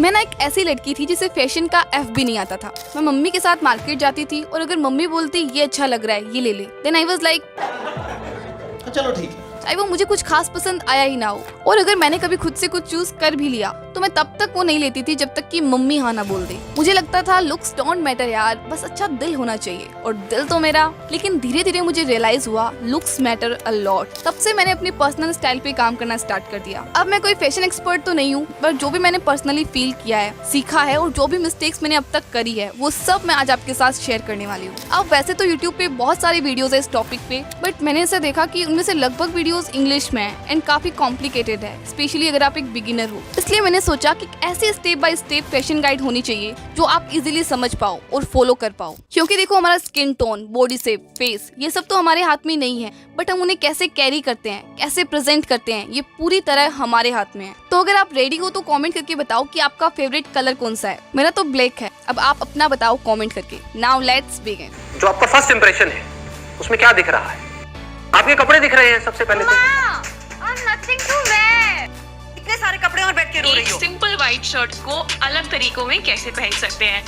मैं ना एक ऐसी लड़की थी जिसे फैशन का एफ भी नहीं आता था। मैं मम्मी के साथ मार्केट जाती थी और अगर मम्मी बोलती ये अच्छा लग रहा है ये ले ले, देन आई वाज लाइक चलो ठीक है, चाहे वो मुझे कुछ खास पसंद आया ही ना हो। और अगर मैंने कभी खुद से कुछ चूज कर भी लिया तो मैं तब तक वो नहीं लेती थी जब तक कि मम्मी हाँ ना बोल दे। मुझे लगता था लुक्स डोंट मैटर यार, बस अच्छा दिल होना चाहिए, और दिल तो मेरा। लेकिन धीरे धीरे मुझे रियलाइज हुआ लुक्स मैटर अ लॉट। तब से मैंने अपनी पर्सनल स्टाइल पे काम करना स्टार्ट कर दिया। अब मैं कोई फैशन एक्सपर्ट तो नहीं हूँ, पर जो भी मैंने पर्सनली फील किया है, सीखा है, और जो भी मिस्टेक्स मैंने अब तक करी है वो सब मैं आज आपके साथ शेयर करने वाली हूँ। अब वैसे तो यूट्यूब पे बहुत सारी वीडियोस है इस टॉपिक पे, बट मैंने ऐसा देखा कि उनमें से लगभग वीडियोस इंग्लिश में है एंड काफी कॉम्प्लिकेटेड है, स्पेशली अगर आप एक बिगिनर हो। इसलिए मैंने सोचा कि ऐसी step by step fashion guide होनी चाहिए जो आप इजीली समझ पाओ और फॉलो कर पाओ। क्योंकि देखो, हमारा skin tone, body shape, face, ये सब तो हमारे हाथ में नहीं है, बट हम उन्हें कैसे कैरी करते हैं, कैसे प्रेजेंट करते हैं, ये पूरी तरह हमारे हाथ में है। तो अगर आप रेडी हो तो कमेंट करके बताओ कि आपका फेवरेट कलर कौन सा है। मेरा तो ब्लैक है, अब आप अपना बताओ कमेंट करके। Now let's begin. जो आपका फर्स्ट इंप्रेशन है उसमें क्या दिख रहा है? आपके कपड़े दिख रहे हैं सबसे पहले तो। Nothing to wear. इतने सारे कपड़े और बैठ के रो रही एक हो। सिंपल व्हाइट शर्ट को अलग तरीकों में कैसे पहन सकते हैं?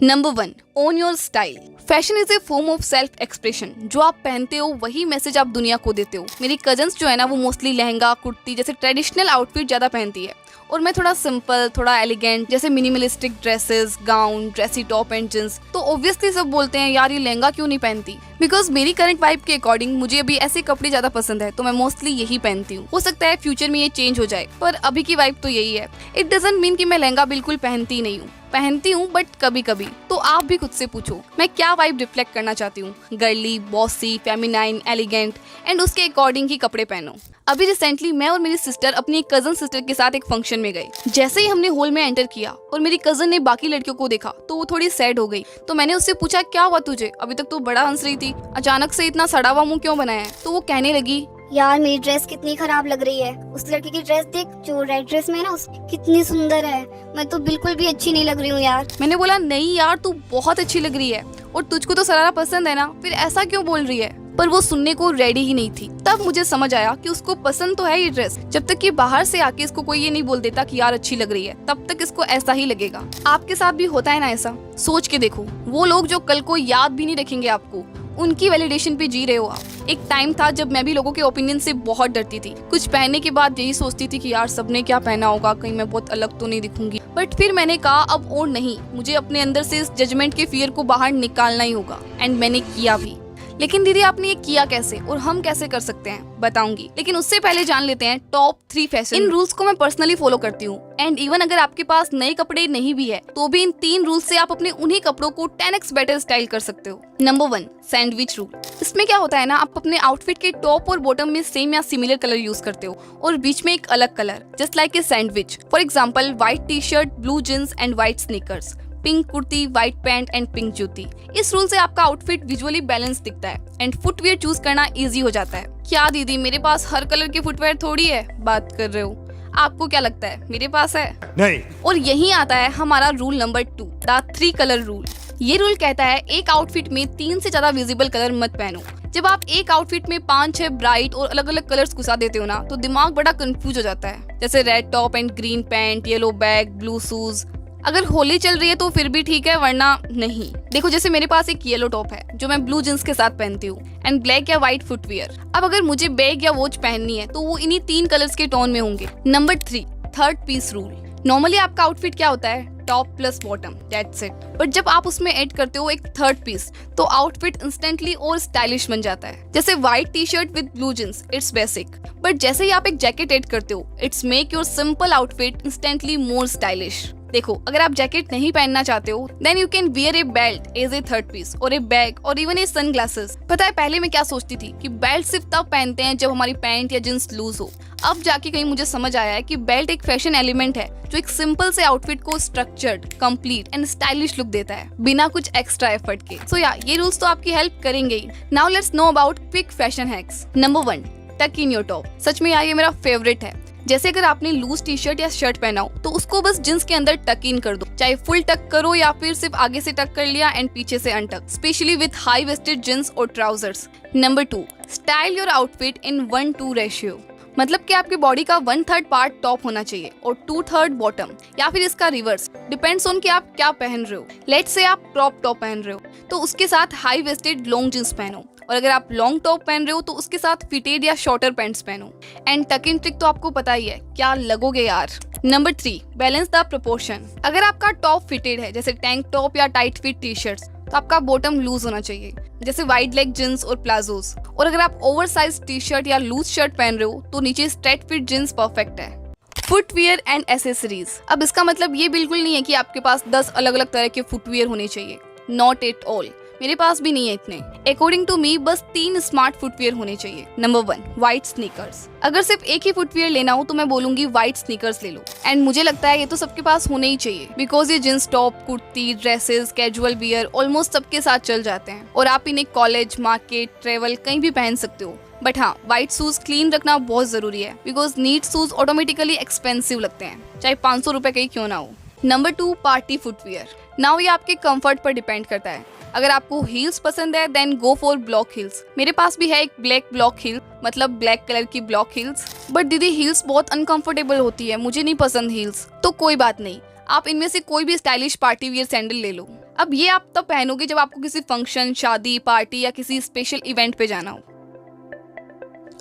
Number 1, own your style. Fashion is a form of self expression. जो आप पहनते हो वही मैसेज आप दुनिया को देते हो। मेरी कजन्स जो है ना, वो मोस्टली लहंगा, कुर्ती जैसे ट्रेडिशनल आउटफिट ज्यादा पहनती है, और मैं थोड़ा सिंपल, थोड़ा एलिगेंट, जैसे minimalistic dresses, gown, dressy top and jeans. तो ऑब्वियसली सब बोलते हैं यार ये लहंगा क्यों नहीं पहनती, बिकॉज मेरी करंट वाइब के अकॉर्डिंग मुझे अभी ऐसे कपड़े ज्यादा पसंद है, तो मैं मोस्टली यही पहनती हूँ। हो सकता है फ्यूचर में ये चेंज हो जाए, पर अभी की वाइब तो यही है। इट डजंट मीन कि मैं लहंगा बिल्कुल पहनती नहीं हूँ, पहनती हूँ, बट कभी कभी। तो आप भी खुद से पूछो मैं क्या वाइब रिफ्लेक्ट करना चाहती हूँ, girly, bossy, feminine, elegant, and उसके अकॉर्डिंग ही कपड़े पहनो। अभी रिसेंटली मैं और मेरी सिस्टर अपनी एक कजन सिस्टर के साथ एक फंक्शन में गए। जैसे ही हमने हॉल में एंटर किया और मेरी कजन ने बाकी लड़कियों को देखा तो वो थोड़ी सैड हो गई। तो मैंने उससे पूछा क्या हुआ तुझे, अभी तक तो बड़ा हंस रही थी, अचानक से इतना सड़ा हुआ मुंह क्यों बनाया है? तो वो कहने लगी यार मेरी ड्रेस कितनी खराब लग रही है, उस लड़की की ड्रेस देख जो रेड ड्रेस में है ना, उस कितनी सुंदर है, मैं तो बिल्कुल भी अच्छी नहीं लग रही हूँ यार। मैंने बोला नहीं यार तू बहुत अच्छी लग रही है, और तुझको तो सरारा पसंद है ना, फिर ऐसा क्यों बोल रही है? पर वो सुनने को रेडी ही नहीं थी। तब मुझे समझ आया कि उसको पसंद तो है ये ड्रेस, जब तक कि बाहर से आके इसको कोई ये नहीं बोल देता कि यार अच्छी लग रही है, तब तक इसको ऐसा ही लगेगा। आपके साथ भी होता है ना ऐसा? सोच के देखो, वो लोग जो कल को याद भी नहीं रखेंगे आपको, उनकी वैलिडेशन पे जी रहे हो आप। एक टाइम था जब मैं भी लोगों के ओपिनियन से बहुत डरती थी। कुछ पहनने के बाद यही सोचती थी कि यार सबने क्या पहना होगा, कहीं मैं बहुत अलग तो नहीं दिखूंगी। बट फिर मैंने कहा अब और नहीं, मुझे अपने अंदर से इस जजमेंट के फियर को बाहर निकालना ही होगा, एंड मैंने किया भी। लेकिन दीदी आपने ये किया कैसे और हम कैसे कर सकते हैं, बताऊंगी। लेकिन उससे पहले जान लेते हैं टॉप 3 फैशन। इन रूल्स को मैं पर्सनली फॉलो करती हूँ, एंड इवन अगर आपके पास नए कपड़े नहीं भी है तो भी इन 3 रूल्स से आप अपने उन्हीं कपड़ों को 10x बेटर स्टाइल कर सकते हो। Number 1, sandwich rule. इसमें क्या होता है ना, आप अपने आउटफिट के टॉप और बॉटम में सेम या सिमिलर कलर यूज करते हो और बीच में एक अलग colour, just like a sandwich. For example white T shirt, blue jeans and white sneakers, pink kurti, white pant and pink जूती। इस रूल से आपका आउटफिट विजुअली बैलेंस दिखता है एंड फुटवियर चूज करना इजी हो जाता है। क्या दीदी मेरे पास हर कलर के फुटवियर थोड़ी है, बात कर रहे हो? आपको क्या लगता है मेरे पास है? नहीं। और यही आता है हमारा rule number 2, the 3 colour rule. ये रूल कहता है एक आउटफिट में 3 से ज्यादा विजिबल कलर मत पहनो। जब आप एक आउटफिट में 5-6 ब्राइट और अलग अलग कलर्स घुसा देते हो ना, तो दिमाग बड़ा कंफ्यूज हो जाता है। जैसे red top and green pant, yellow bag, blue shoes. अगर होली चल रही है तो फिर भी ठीक है, वरना नहीं। देखो जैसे मेरे पास एक येलो टॉप है जो मैं ब्लू जींस के साथ पहनती हूँ, एंड ब्लैक या व्हाइट फुटवियर। अब अगर मुझे बैग या वॉच पहननी है तो वो इन्हीं 3 कलर्स के टोन में होंगे। Number 3, third piece rule. Normally आपका आउटफिट क्या होता है, top plus bottom, that's it. But जब आप उसमें ऐड करते हो एक थर्ड पीस, तो आउटफिट इंस्टेंटली और स्टाइलिश बन जाता है। जैसे white T shirt with blue jeans, it's basic, but जैसे ही आप एक जैकेट ऐड करते हो, it's make your simple outfit instantly more stylish. देखो अगर आप जैकेट नहीं पहनना चाहते हो, then you can wear a belt as a third piece, और ए बैग, और इवन ए सनग्लासेस। पता है पहले मैं क्या सोचती थी कि बेल्ट सिर्फ तब पहनते हैं जब हमारी पैंट या जींस लूज हो। अब जाके कहीं मुझे समझ आया है कि बेल्ट एक फैशन एलिमेंट है जो एक सिंपल से आउटफिट को structured, complete and stylish look देता है बिना कुछ एक्स्ट्रा एफर्ट के। सो या ये रूल्स तो आपकी हेल्प करेंगे ही। Now let's know about quick fashion hacks. Number 1, tuck in your top. सच में यार ये मेरा फेवरेट है। जैसे अगर आपने लूज टी शर्ट या शर्ट पहना हो तो उसको बस जींस के अंदर टक इन कर दो, चाहे फुल टक करो या फिर सिर्फ आगे से टक कर लिया एंड पीछे से untuck, specially with high waisted jeans और trousers. Number 2, style your outfit in 1:2 ratio. मतलब कि आपकी बॉडी का 1/3 पार्ट टॉप होना चाहिए और 2/3 बॉटम, या फिर इसका रिवर्स, डिपेंड्स ऑन कि आप क्या पहन रहे हो। लेट्स से आप क्रॉप टॉप पहन रहे हो तो उसके साथ हाई वेस्टेड लॉन्ग जींस पहनो, और अगर आप लॉन्ग टॉप पहन रहे हो तो उसके साथ फिटेड या शॉर्टर पैंट्स पहनो। एंड टक इन ट्रिक तो आपको पता ही है, क्या लगोगे यार। Number 3, balance the proportion. अगर आपका टॉप फिटेड है जैसे टैंक टॉप या टाइट फिट टी शर्ट्स, तो आपका बॉटम लूज होना चाहिए जैसे वाइड लेग जींस और प्लाजोस। और अगर आप ओवर साइज टी शर्ट या लूज शर्ट पहन रहे हो तो नीचे स्ट्रेट फिट जींस परफेक्ट है। Footwear and accessories. अब इसका मतलब ये बिल्कुल नहीं है कि आपके पास 10 अलग अलग तरह के फुटवियर होने चाहिए, नॉट एट ऑल। मेरे पास भी नहीं है इतने। अकॉर्डिंग टू मी बस 3 स्मार्ट फुटवियर होने चाहिए। Number 1, white sneakers. अगर सिर्फ एक ही फुटवियर लेना हो तो मैं बोलूंगी व्हाइट स्नीकर्स ले लो। एंड मुझे लगता है ये तो सबके पास होने ही चाहिए, बिकॉज ये jeans top, kurti, dresses, casual wear almost सबके साथ चल जाते हैं और आप इन्हें कॉलेज, मार्केट, ट्रेवल कहीं भी पहन सकते हो। बट हाँ, व्हाइट शूज क्लीन रखना बहुत जरूरी है, because neat shoes automatically expensive लगते हैं, चाहे 500 रुपए का ही क्यों ना हो। Number 2, party footwear. नाउ ये आपके कंफर्ट पर डिपेंड करता है। अगर आपको हील्स पसंद है then go for block heels. मेरे पास भी है एक ब्लैक ब्लॉक हील, मतलब ब्लैक कलर की ब्लॉक हील्स। बट दीदी हील्स बहुत अनकंफर्टेबल होती है, मुझे नहीं पसंद हील्स। तो कोई बात नहीं, आप इनमें से कोई भी स्टाइलिश पार्टी वियर सैंडल ले लो। अब ये आप तब पहनोगे जब आपको किसी फंक्शन, शादी, पार्टी या किसी स्पेशल इवेंट पे जाना हो।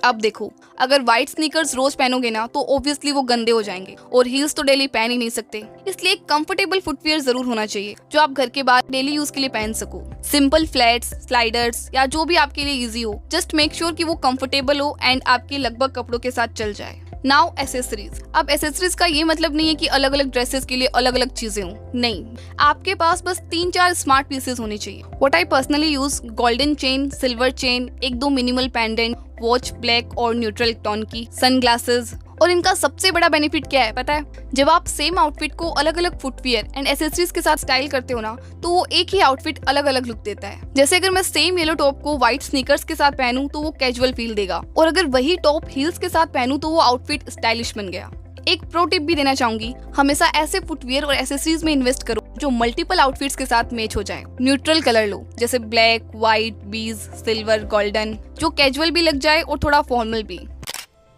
अब देखो, अगर व्हाइट स्नीकर्स रोज पहनोगे ना तो ऑब्वियसली वो गंदे हो जाएंगे और हील्स तो डेली पहन ही नहीं सकते। इसलिए एक कंफर्टेबल फुटवियर जरूर होना चाहिए जो आप घर के बाहर डेली यूज के लिए पहन सको। सिंपल फ्लैट्स, स्लाइडर्स या जो भी आपके लिए इजी हो, जस्ट मेक श्योर कि वो कंफर्टेबल हो एंड आपके लगभग कपड़ों के साथ चल जाए। Now accessories. अब एसेसरीज का ये मतलब नहीं है कि अलग अलग ड्रेसेस के लिए अलग अलग चीजें हों, नहीं, आपके पास बस 3-4 स्मार्ट पीसेस होने चाहिए। What I personally use, golden chain, silver chain, 1-2 minimal pendant, watch black और न्यूट्रल टोन की, सनग्लासेस। और इनका सबसे बड़ा बेनिफिट क्या है पता है? जब आप सेम आउटफिट को अलग अलग फुटवियर एंड एसेसरीज के साथ स्टाइल करते हो ना, तो वो एक ही आउटफिट अलग अलग लुक देता है। जैसे अगर मैं सेम येलो टॉप को व्हाइट स्नीकर्स के साथ पहनूं तो वो कैजुअल फील देगा, और अगर वही टॉप हील्स के साथ पहनूं तो वो आउटफिट स्टाइलिश बन गया। एक प्रो टिप भी देना चाहूंगी, हमेशा ऐसे फुटवियर और एसेसरीज में इन्वेस्ट करो जो मल्टीपल आउटफिट्स के साथ मैच हो जाए। न्यूट्रल कलर लो, जैसे black, white, beige, silver, golden, जो कैजुअल भी लग जाए और थोड़ा फॉर्मल भी।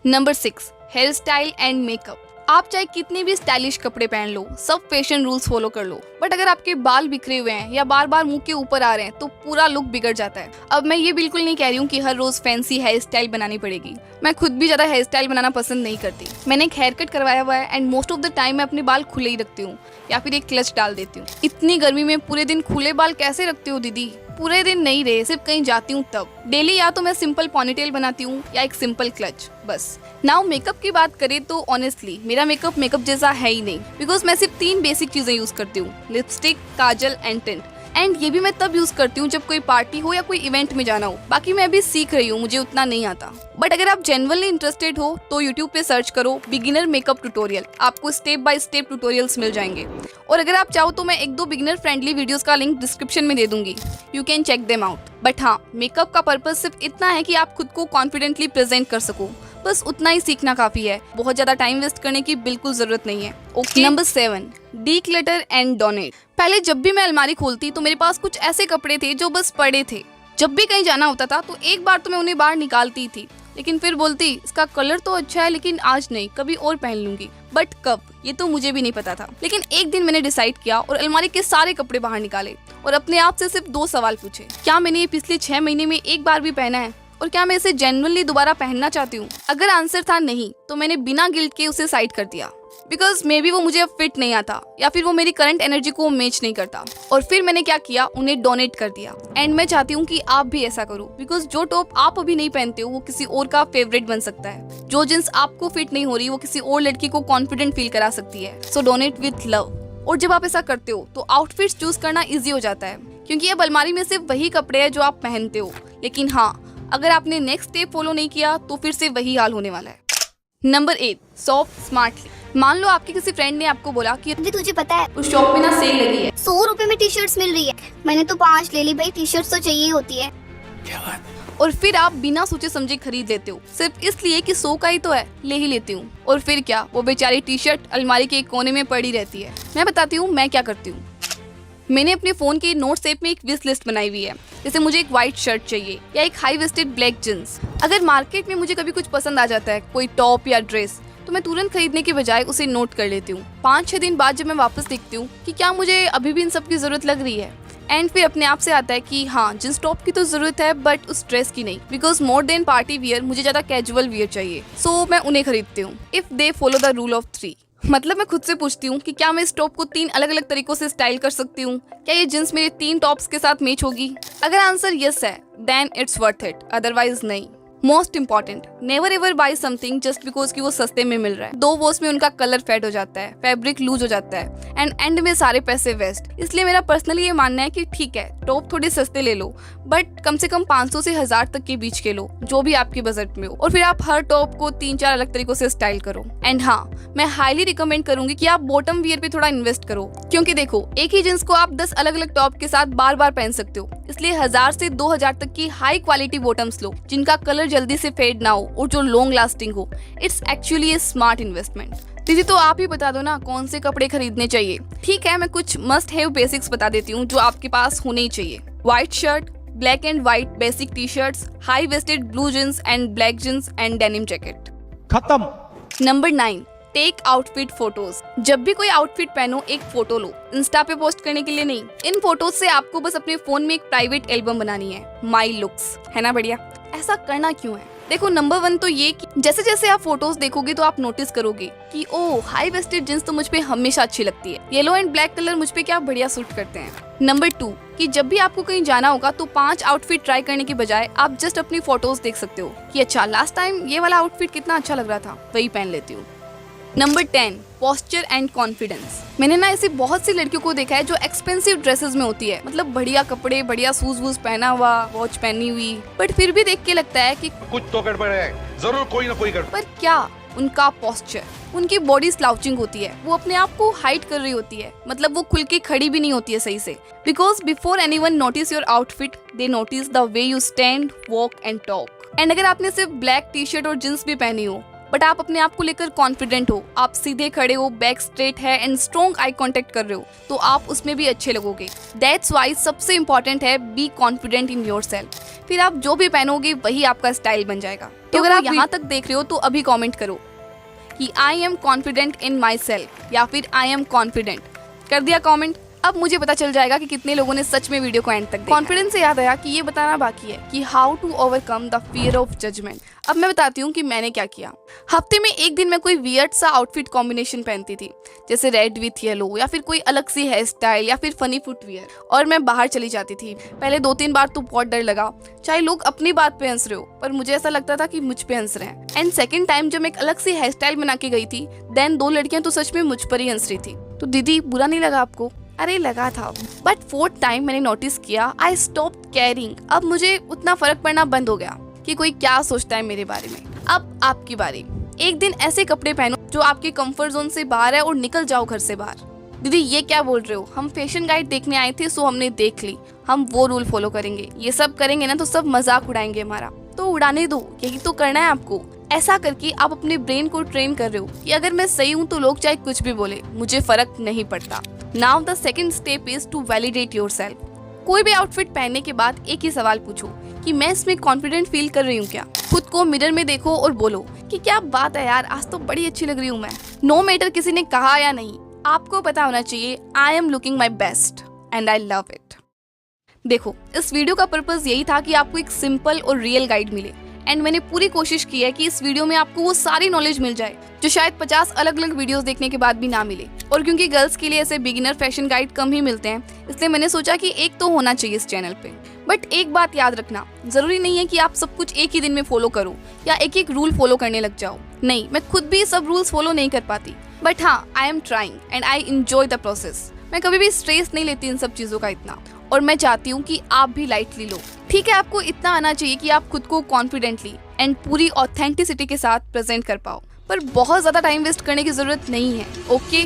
Number 6, hair style and makeup. आप चाहे कितने भी स्टाइलिश कपड़े पहन लो, सब फैशन रूल्स फॉलो कर लो, बट अगर आपके बाल बिखरे हुए हैं या बार बार मुंह के ऊपर आ रहे हैं तो पूरा लुक बिगड़ जाता है। अब मैं ये बिल्कुल नहीं कह रही हूँ कि हर रोज फैंसी हेयर स्टाइल बनानी पड़ेगी। मैं खुद भी ज्यादा हेयर स्टाइल बनाना पसंद नहीं करती। मैंने एक हेयर कट करवाया हुआ है and most of the time मैं अपने बाल खुले ही रखती हूँ या फिर एक क्लच डाल देती हूँ। इतनी गर्मी में पूरे दिन खुले बाल कैसे रखते हो दीदी? पूरे दिन नहीं रहे, सिर्फ कहीं जाती हूँ तब। डेली या तो मैं सिंपल पॉनीटेल बनाती हूँ या एक सिंपल क्लच, बस। नाउ मेकअप की बात करें तो ऑनेस्टली मेरा मेकअप जैसा है ही नहीं, बिकॉज मैं सिर्फ 3 बेसिक चीजें यूज करती हूँ, lipstick, Kajal and tint. And ये भी मैं तब यूज करती हूँ जब कोई पार्टी हो या कोई इवेंट में जाना हो। बाकी मैं अभी सीख रही हूँ, मुझे उतना नहीं आता। बट अगर आप जेन्युइनली इंटरेस्टेड हो तो यूट्यूब पे सर्च करो बिगिनर मेकअप ट्यूटोरियल, आपको स्टेप बाय स्टेप ट्यूटोरियल्स मिल जाएंगे। और अगर आप चाहो तो मैं 1-2 बिगिनर फ्रेंडली वीडियोस का लिंक डिस्क्रिप्शन में दे दूंगी, you can check them out. But हाँ, मेकअप का पर्पस सिर्फ इतना है कि आप खुद को कॉन्फिडेंटली प्रेजेंट कर सको, बस उतना ही सीखना काफी है। बहुत ज्यादा टाइम वेस्ट करने की बिल्कुल जरूरत नहीं है। Okay. Number 7, declutter and donate. पहले जब भी मैं अलमारी खोलती तो मेरे पास कुछ ऐसे कपड़े थे जो बस पड़े थे। जब भी कहीं जाना होता था तो एक बार तो मैं उन्हें बाहर निकालती थी, लेकिन फिर बोलती इसका कलर तो अच्छा है लेकिन आज नहीं, कभी और पहन लूंगी। बट कब, ये तो मुझे भी नहीं पता था। लेकिन एक दिन मैंने डिसाइड किया और अलमारी के सारे कपड़े बाहर निकाले और अपने आप से सिर्फ 2 सवाल पूछे। क्या मैंने ये पिछले 6 महीने में एक बार भी पहना है? और क्या मैं इसे जेन्युइनली दोबारा पहनना चाहती हूँ? अगर आंसर था नहीं तो मैंने बिना गिल्ट के उसे साइड कर दिया, बिकॉज मे बी वो मुझे अब फिट नहीं आता या फिर वो मेरी करंट एनर्जी को मैच नहीं करता। और फिर मैंने क्या किया, उन्हें डोनेट कर दिया। एंड मैं चाहती हूँ कि आप भी ऐसा करो, बिकॉज जो टॉप आप अभी नहीं पहनते हो वो किसी और का फेवरेट बन सकता है। जो जींस आपको फिट नहीं हो रही वो किसी और लड़की को कॉन्फिडेंट फील करा सकती है। सो डोनेट विथ लव। और जब आप ऐसा करते हो तो आउटफिट्स चूज करना ईजी हो जाता है, क्योंकि अब अलमारी में सिर्फ वही कपड़े हैं जो आप पहनते हो। लेकिन हाँ, अगर आपने नेक्स्ट स्टेप फॉलो नहीं किया तो फिर से वही हाल होने वाला है। Number 8, shop smartly. मान लो आपके किसी फ्रेंड ने आपको बोला कि तुझे पता है उस शॉप में ना सेल लगी है, 100 रुपए में टी शर्ट्स मिल रही है। मैंने तो 5 ले ली भाई, टी शर्ट्स तो चाहिए होती है। और फिर आप बिना सोचे समझे खरीद लेते हो, सिर्फ इसलिए कि 100 का ही तो है, ले ही लेती हूँ। और फिर क्या, वो बेचारी टी शर्ट अलमारी के एक कोने में पड़ी रहती है। मैं बताती हूँ मैं क्या करती हूँ। मैंने अपने फोन के नोट्स ऐप में एक विश लिस्ट बनाई हुई है। जैसे मुझे एक व्हाइट शर्ट चाहिए या एक हाई वेस्टेड ब्लैक जींस। अगर मार्केट में मुझे कभी कुछ पसंद आ जाता है, कोई टॉप या ड्रेस, तो मैं तुरंत खरीदने के बजाय उसे नोट कर लेती हूँ। 5-6 दिन बाद जब मैं वापस देखती हूँ कि क्या मुझे अभी भी इन सब की जरूरत लग रही है, एंड फिर अपने आप से आता है कि हाँ, जींस टॉप की तो जरूरत है बट उस ड्रेस की नहीं, because more than party wear मुझे ज्यादा कैजुअल वियर चाहिए। सो मैं उन्हें खरीदती हूँ if they follow the rule of 3। मतलब मैं खुद से पूछती हूँ कि क्या मैं इस टॉप को 3 अलग अलग तरीकों से स्टाइल कर सकती हूँ, क्या ये जींस मेरे 3 टॉप्स के साथ मैच होगी। अगर आंसर यस है then it's worth it, otherwise नहीं। Most important, never ever buy something just because कि वो सस्ते में मिल रहा है। 2 वॉश में उनका कलर फेड हो जाता है, फैब्रिक लूज हो जाता है एंड एंड में सारे पैसे वेस्ट। इसलिए मेरा पर्सनली ये मानना है कि ठीक है, टॉप थोड़े सस्ते ले लो बट कम से कम 500 से 1000 तक के बीच के लो, जो भी आपके बजट में हो, और फिर आप हर टॉप को 3-4 अलग तरीकों से स्टाइल करो। एंड हाँ, मैं हाईली रिकमेंड करूंगी कि आप बॉटम वियर पे थोड़ा इन्वेस्ट करो, क्योंकि देखो एक ही जींस को आप 10 अलग अलग टॉप के साथ बार बार पहन सकते हो। इसलिए 1000 से 2000 तक की हाई क्वालिटी बॉटम्स लो जिनका कलर जल्दी से फेड ना हो और जो लॉन्ग लास्टिंग हो। It's actually A smart investment. दीदी तो आप ही बता दो ना कौन से कपड़े खरीदने चाहिए। ठीक है, मैं कुछ मस्ट हैव बेसिक्स बता देती हूँ जो आपके पास होने ही चाहिए। White shirt, black and white basic T shirts, high waisted blue jeans and black jeans and denim jacket. खत्म। Number 9, take outfit photos. जब भी कोई आउटफिट पहनो एक फोटो लो, इंस्टा पे पोस्ट करने के लिए नहीं। इन फोटोज से आपको बस अपने फोन में एक प्राइवेट एल्बम बनानी है, माई लुक्स, है ना बढ़िया। ऐसा करना क्यों है? देखो, नंबर 1 तो ये कि जैसे जैसे आप फोटोज देखोगे तो आप नोटिस करोगे कि ओ, हाई वेस्टेड जींस तो मुझ पे हमेशा अच्छी लगती है, येलो एंड ब्लैक कलर मुझ पे क्या बढ़िया सूट करते हैं। नंबर 2 कि जब भी आपको कहीं जाना होगा तो 5 आउटफिट ट्राई करने के बजाय आप जस्ट अपनी फोटोज देख सकते हो कि अच्छा, लास्ट टाइम ये वाला आउटफिट कितना अच्छा लग रहा था, वही पहन लेती हूँ। Number 10, posture and confidence. मैंने ना ऐसी बहुत सी लड़कियों को देखा है जो एक्सपेंसिव ड्रेसेस में होती है, मतलब बढ़िया कपड़े, बढ़िया शूज वूज पहना हुआ, वॉच पहनी हुई, बट फिर भी देख के लगता है कि कुछ तो गड़बड़ है, जरूर कोई ना कोई गड़बड़। पर क्या उनका पोस्चर, उनकी बॉडी स्लाउचिंग होती है, वो अपने आप को हाइड कर रही होती है, मतलब वो खुल के खड़ी भी नहीं होती है सही से। Because before anyone notice your outfit they notice the way you stand, walk and talk. And अगर आपने सिर्फ ब्लैक टी शर्ट और जींस भी पहनी हो बट आप अपने आप को लेकर कॉन्फिडेंट हो, आप सीधे खड़े हो, बैक स्ट्रेट है एंड स्ट्रॉन्ग आई कांटेक्ट कर रहे हो, तो आप उसमें भी अच्छे लगोगे। दैट्स वाई सबसे इंपॉर्टेंट है बी कॉन्फिडेंट इन योरसेल्फ। फिर आप जो भी पहनोगे वही आपका स्टाइल बन जाएगा। तो अगर आप यहाँ तक देख रहे हो तो अभी कमेंट करो कि I am confident in my self या फिर आई एम कॉन्फिडेंट। कर दिया कमेंट? अब मुझे पता चल जाएगा कि कितने लोगों ने सच में वीडियो को एंड तक देखा। कॉन्फिडेंस से याद आया कि ये बताना बाकी है कि how to overcome the fear of judgement. अब मैं बताती हूँ कि मैंने क्या किया। हफ्ते में एक दिन मैं कोई वियर्ड सा आउटफिट कॉम्बिनेशन पहनती थी, जैसे रेड विथ येलो या फिर कोई अलग सी हेयर स्टाइल या फिर फनी फुटवियर, और मैं बाहर चली जाती थी। पहले 2-3 बार तो बहुत डर लगा, चाहे लोग अपनी बात पे हंस रहे हो, पर मुझे ऐसा लगता था कि मुझ पे हंस रहे हैं। एंड सेकेंड टाइम जब मैं एक अलग सी हेयर स्टाइल बना के गई थी, देन 2 लड़कियां तो सच में मुझ पर ही हंस रही थी। तो दीदी बुरा नहीं लगा आपको? अरे लगा था, बट 4th टाइम मैंने नोटिस किया, आई स्टॉप केयरिंग। अब मुझे उतना फर्क पड़ना बंद हो गया कि कोई क्या सोचता है मेरे बारे में। अब आपकी बारी। एक दिन ऐसे कपड़े पहनो जो आपके कंफर्ट जोन से बाहर है और निकल जाओ घर से बाहर। दीदी ये क्या बोल रहे हो? हम फैशन गाइड देखने आए थे, सो हमने देख ली, हम वो रूल फॉलो करेंगे। ये सब करेंगे ना तो सब मजाक उड़ाएंगे हमारा, तो उड़ाने दो, यही तो करना है आपको। ऐसा करके आप अपने ब्रेन को ट्रेन कर रहे हो कि अगर मैं सही हूँ तो लोग चाहे कुछ भी बोले, मुझे फर्क नहीं पड़ता। Now the second step is to validate yourself. कोई भी आउटफिट पहनने के बाद एक ही सवाल पूछो कि मैं इसमें कॉन्फिडेंट फील कर रही हूँ क्या। खुद को मिरर में देखो और बोलो कि क्या बात है यार, आज तो बड़ी अच्छी लग रही हूँ मैं। नो मैटर किसी ने कहा या नहीं, आपको पता होना चाहिए I am looking my best and I love it. देखो, इस वीडियो का पर्पस यही था कि आपको एक सिंपल और रियल गाइड मिले, एंड मैंने पूरी कोशिश की है कि इस वीडियो में आपको वो सारी नॉलेज मिल जाए जो शायद 50 अलग अलग वीडियोस देखने के बाद भी ना मिले। और क्योंकि गर्ल्स के लिए ऐसे बिगिनर फैशन गाइड कम ही मिलते हैं, इसलिए मैंने सोचा कि एक तो होना चाहिए इस चैनल पे। बट एक बात याद रखना, जरूरी नहीं है कि आप सब कुछ एक ही दिन में फॉलो करो या एक एक रूल फॉलो करने लग जाओ। नहीं, मैं खुद भी सब रूल्स फॉलो नहीं कर पाती, बट हाँ, I am trying and I enjoy the process. मैं कभी भी स्ट्रेस नहीं लेती इन सब चीजों का इतना, और मैं चाहती हूँ कि आप भी लाइटली लो। ठीक है, आपको इतना आना चाहिए कि आप खुद को कॉन्फिडेंटली एंड पूरी ऑथेंटिसिटी के साथ प्रेजेंट कर पाओ, पर बहुत ज्यादा टाइम वेस्ट करने की जरूरत नहीं है। ओके,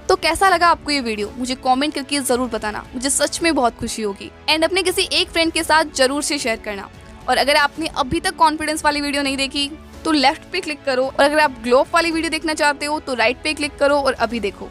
तो कैसा लगा आपको ये वीडियो? मुझे कमेंट करके जरूर बताना, मुझे सच में बहुत खुशी होगी। एंड अपने किसी एक फ्रेंड के साथ जरूर से शेयर करना। और अगर आपने अभी तक कॉन्फिडेंस वाली वीडियो नहीं देखी तो लेफ्ट पे क्लिक करो, और अगर आप ग्लो अप वाली वीडियो देखना चाहते हो तो राइट पे क्लिक करो और अभी देखो।